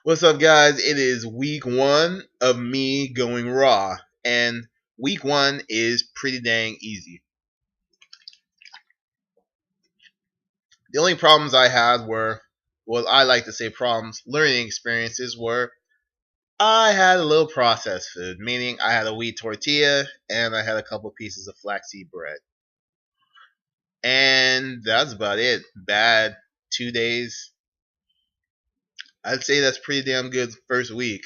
What's up, guys? It is week one of me going raw, and week one is pretty dang easy. The only problems I had were, well, I like to say problems, learning experiences were I had a little processed food, meaning I had a wheat tortilla and I had a couple pieces of flaxseed bread. And that's about it. Bad 2 days. I'd say that's pretty damn good first week.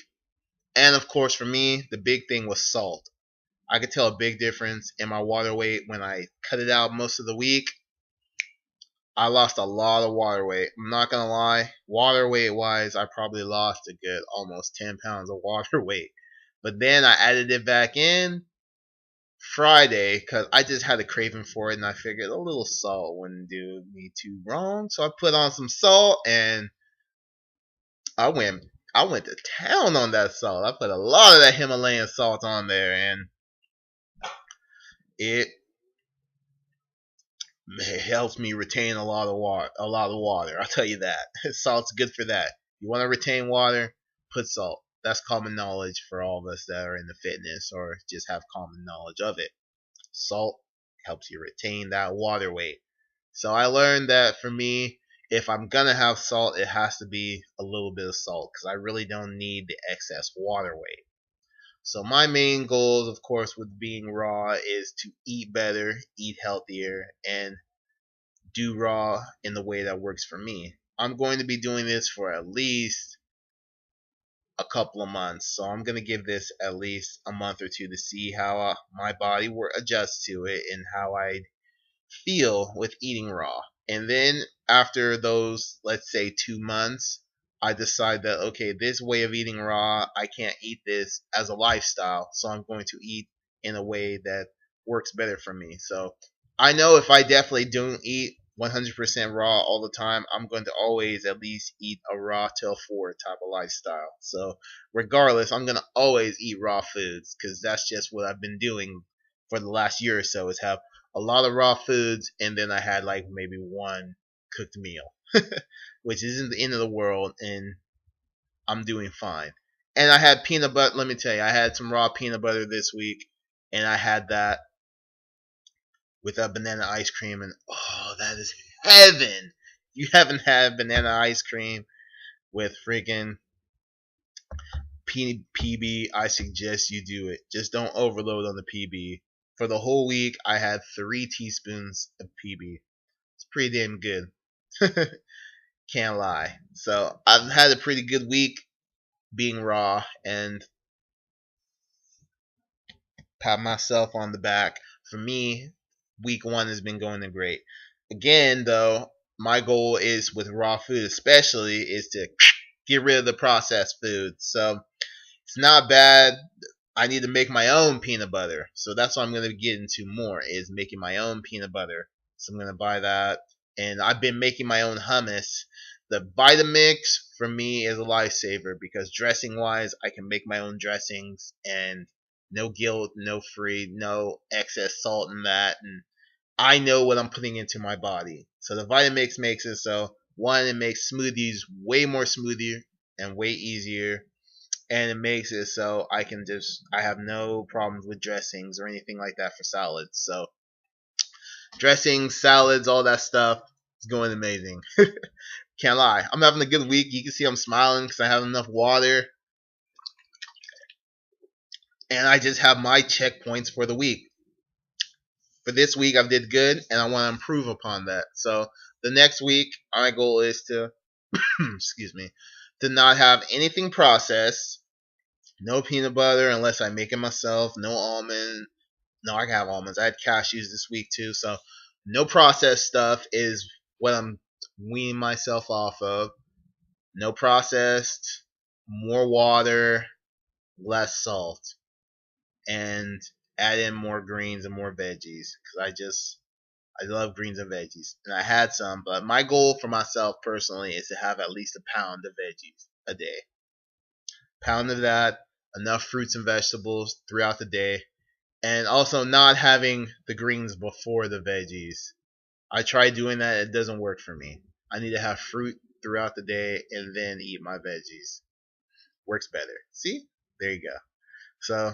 And of course, for me, the big thing was salt. I could tell a big difference in my water weight when I cut it out most of the week. I lost a lot of water weight. I'm not gonna lie, water weight wise, I probably lost a good almost 10 pounds of water weight. But then I added it back in Friday because I just had a craving for it, and I figured a little salt wouldn't do me too wrong. So I put on some salt, and I went I went to town on that salt. I put a lot of that Himalayan salt on there, and it it helps me retain a lot of water. A lot of water. I'll tell you that. Salt's good for that. You want to retain water? Put salt. That's common knowledge for all of us that are in the fitness or just have common knowledge of it. Salt helps you retain that water weight. So I learned that for me, if I'm gonna have salt, it has to be a little bit of salt because I really don't need the excess water weight. So my main goals, of course, with being raw is to eat better, eat healthier, and do raw in the way that works for me. I'm going to be doing this for at least a couple of months, so I'm going to give this at least a month or two to see how my body will adjust to it and how I feel with eating raw. And then after those, let's say 2 months, I decide that okay, this way of eating raw, I can't eat this as a lifestyle, so I'm going to eat in a way that works better for me. So I know if I definitely don't eat 100% raw all the time, I'm going to always at least eat a raw till four type of lifestyle. So regardless, I'm going to always eat raw foods because that's just what I've been doing for the last year or so is have a lot of raw foods, and then I had like maybe one cooked meal, which isn't the end of the world, and I'm doing fine. And I had peanut butter. Let me tell you, I had some raw peanut butter this week, and I had that with a banana ice cream, and oh, that is heaven! You haven't had banana ice cream with freaking PB, I suggest you do it. Just don't overload on the PB. For the whole week, I had 3 teaspoons of PB. It's pretty damn good. Can't lie. So I've had a pretty good week being raw and pat myself on the back. For me, week one has been going great. Again, though, my goal is with raw food, especially, is to get rid of the processed food. So it's not bad. I need to make my own peanut butter. So that's what I'm going to get into more is making my own peanut butter. So I'm going to buy that. And I've been making my own hummus. The Vitamix for me is a lifesaver because dressing wise, I can make my own dressings and no guilt, no free, no excess salt in that. And I know what I'm putting into my body. So the Vitamix makes it so one, it makes smoothies way more smoother and way easier, and it makes it so I have no problems with dressings or anything like that for salads. So dressings, salads, all that stuff is going amazing. Can't lie, I'm having a good week. You can see I'm smiling because I have enough water, and I just have my checkpoints for the week. For this week, I did good, and I want to improve upon that. So the next week, my goal is to excuse me, to not have anything processed. No peanut butter unless I make it myself. No almond. No, I can have almonds. I had cashews this week too. So no processed stuff is what I'm weaning myself off of. No processed. More water. Less salt. And add in more greens and more veggies. Because I love greens and veggies. And I had some. But my goal for myself personally is to have at least a pound of veggies a day. Pound of that. Enough fruits and vegetables throughout the day, and also not having the greens before the veggies. I try doing that, it doesn't work for me. I need to have fruit throughout the day and then eat my veggies. works better. See? There you go. So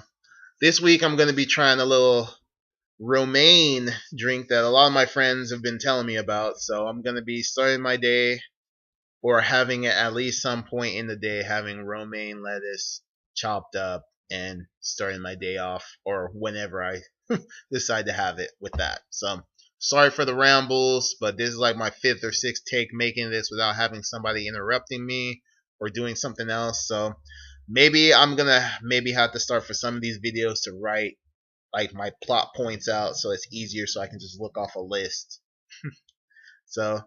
this week I'm gonna be trying a little romaine drink that a lot of my friends have been telling me about. So I'm gonna be starting my day, or having it at least some point in the day, having romaine lettuce chopped up and starting my day off, or whenever I decide to have it with that. So sorry for the rambles, but this is like my fifth or sixth take making this without having somebody interrupting me or doing something else. So maybe I'm gonna have to start for some of these videos to write like my plot points out so it's easier, so I can just look off a list. So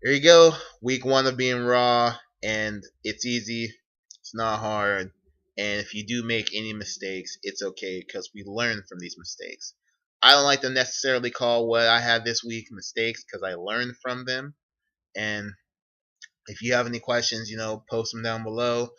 here you go. Week one of being raw, and it's easy. It's not hard. And if you do make any mistakes, it's okay because we learn from these mistakes. I don't like to necessarily call what I had this week mistakes because I learned from them. And if you have any questions, post them down below.